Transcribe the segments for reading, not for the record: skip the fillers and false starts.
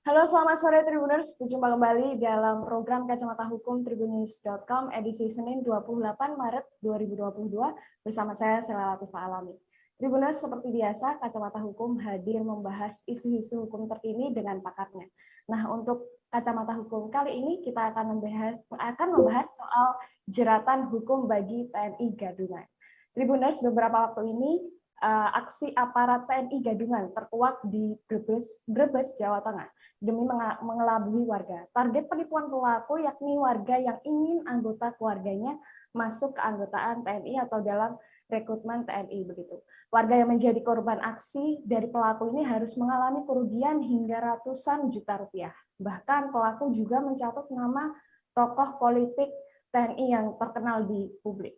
Halo, selamat sore Tribuners. Berjumpa kembali dalam program Kacamata Hukum Tribunnews.com edisi Senin 28 Maret 2022 bersama saya Sela Latifah Alami. Tribuners, seperti biasa, Kacamata Hukum hadir membahas isu-isu hukum terkini dengan pakatnya. Nah, untuk Kacamata Hukum kali ini kita akan membahas soal jeratan hukum bagi TNI Gadungan. Tribuners, beberapa waktu ini aksi aparat TNI Gadungan terkuak di Brebes, Jawa Tengah demi mengelabui warga. Target penipuan pelaku yakni warga yang ingin anggota keluarganya masuk ke anggotaan TNI atau dalam rekrutmen TNI begitu. Warga yang menjadi korban aksi dari pelaku ini harus mengalami kerugian hingga ratusan juta rupiah. Bahkan pelaku juga mencatut nama tokoh politik TNI yang terkenal di publik.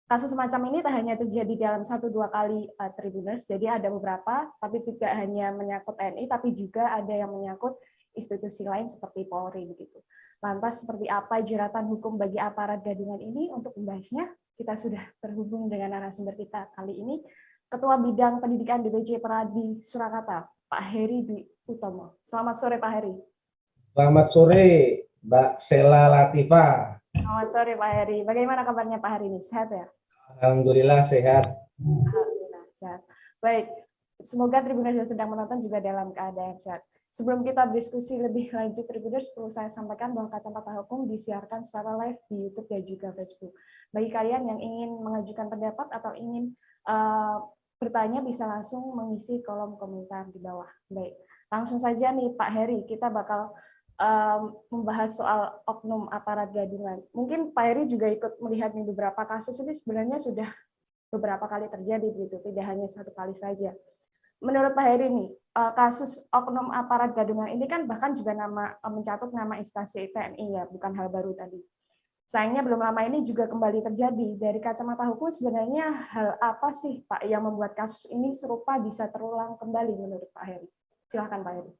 Kasus semacam ini tak hanya terjadi dalam 1-2 kali Tribuners, jadi ada beberapa, tapi tidak hanya menyangkut TNI, tapi juga ada yang menyangkut institusi lain seperti Polri begitu. Lantas seperti apa jeratan hukum bagi aparat gadungan ini? Untuk membahasnya, kita sudah terhubung dengan narasumber kita kali ini, Ketua Bidang Pendidikan DPJ Peradi Surakarta, Pak Heri Dwi Utomo. Selamat sore Pak Heri. Selamat sore Mbak Sela Latifah. Selamat sore Pak Heri. Bagaimana kabarnya Pak hari ini? Sehat ya? Alhamdulillah sehat. Alhamdulillah sehat. Baik, semoga Tribuners yang sedang menonton juga dalam keadaan sehat. Sebelum kita berdiskusi lebih lanjut, Tribuners, perlu saya sampaikan bahwa Kacamata Hukum disiarkan secara live di YouTube dan juga Facebook. Bagi kalian yang ingin mengajukan pendapat atau ingin bertanya, bisa langsung mengisi kolom komentar di bawah. Baik, langsung saja nih Pak Heri, kita bakal membahas soal oknum aparat gadungan. Mungkin Pak Heri juga ikut melihat nih beberapa kasus ini sebenarnya sudah beberapa kali terjadi gitu, tidak hanya satu kali saja. Menurut Pak Heri nih, kasus oknum aparat gadungan ini kan bahkan juga mencatut nama instansi TNI ya, bukan hal baru tadi. Sayangnya belum lama ini juga kembali terjadi. Dari kacamata hukum sebenarnya hal apa sih Pak yang membuat kasus ini serupa bisa terulang kembali menurut Pak Heri? Silakan Pak Heri.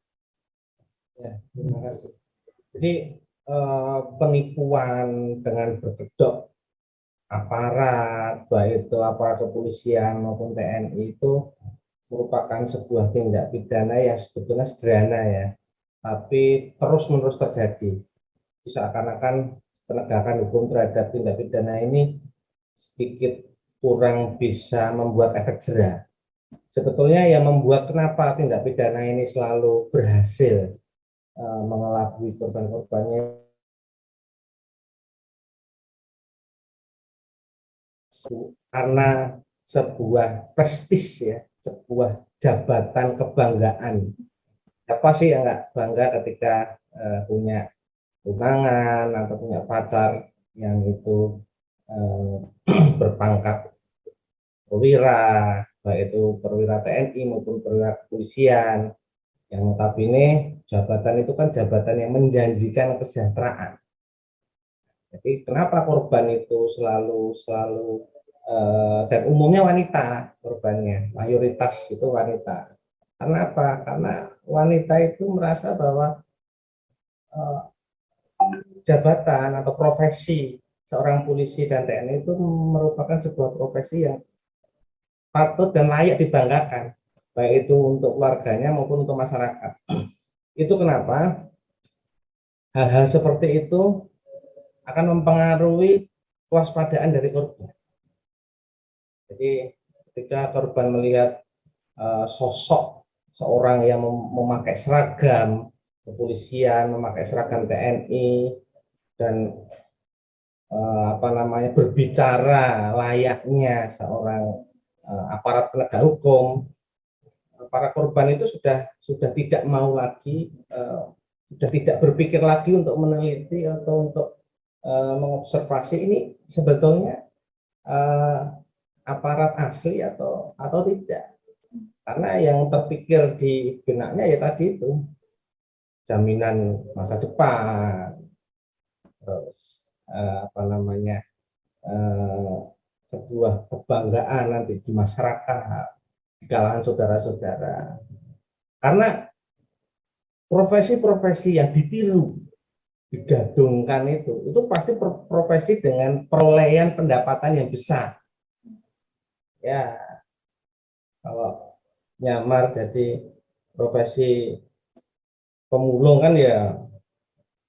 Ya, terima kasih. Jadi penipuan dengan berkedok aparat, baik itu aparat kepolisian maupun TNI itu merupakan sebuah tindak pidana yang sebetulnya sederhana ya, tapi terus-menerus terjadi. Seakan-akan penegakan hukum terhadap tindak pidana ini sedikit kurang bisa membuat efek jera. Sebetulnya yang membuat kenapa tindak pidana ini selalu berhasil mengelabui korban-korbannya karena sebuah prestis ya, sebuah jabatan kebanggaan. Siapa sih yang nggak bangga ketika punya tunangan atau punya pacar yang itu berpangkat perwira, baik itu perwira TNI maupun perwira kepolisian, yang notabene jabatan itu kan jabatan yang menjanjikan kesejahteraan. Jadi kenapa korban itu selalu dan umumnya wanita korbannya, mayoritas itu wanita. Karena apa? Karena wanita itu merasa bahwa jabatan atau profesi seorang polisi dan TNI itu merupakan sebuah profesi yang patut dan layak dibanggakan, baik itu untuk keluarganya maupun untuk masyarakat. Itu kenapa hal-hal seperti itu akan mempengaruhi kewaspadaan dari korban. Jadi ketika korban melihat sosok seorang yang memakai seragam kepolisian, memakai seragam TNI, dan berbicara layaknya seorang aparat penegak hukum, para korban itu sudah tidak mau lagi, sudah tidak berpikir lagi untuk meneliti atau untuk mengobservasi ini sebetulnya aparat asli atau tidak. Karena yang terpikir di benaknya ya tadi itu jaminan masa depan, terus sebuah kebanggaan nanti di masyarakat, di kalangan saudara-saudara. Karena profesi-profesi yang ditiru, digadungkan itu pasti profesi dengan perolehan pendapatan yang besar. Ya, kalau nyamar jadi profesi pemulung kan ya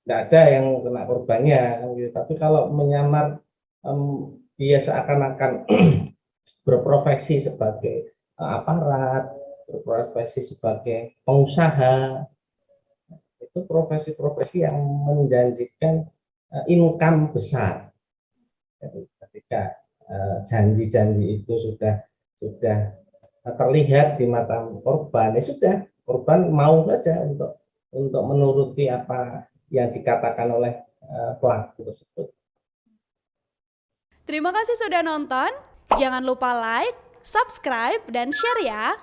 nggak ada yang kena korbannya kan gitu. Tapi kalau menyamar dia seakan-akan berprofesi sebagai aparat, berprofesi sebagai pengusaha, itu profesi-profesi yang menjanjikan income besar. Jadi ketika janji-janji itu sudah terlihat di mata korban, ya sudah, korban mau saja untuk menuruti apa yang dikatakan oleh pelaku tersebut. Terima kasih sudah nonton. Jangan lupa like, subscribe, dan share ya.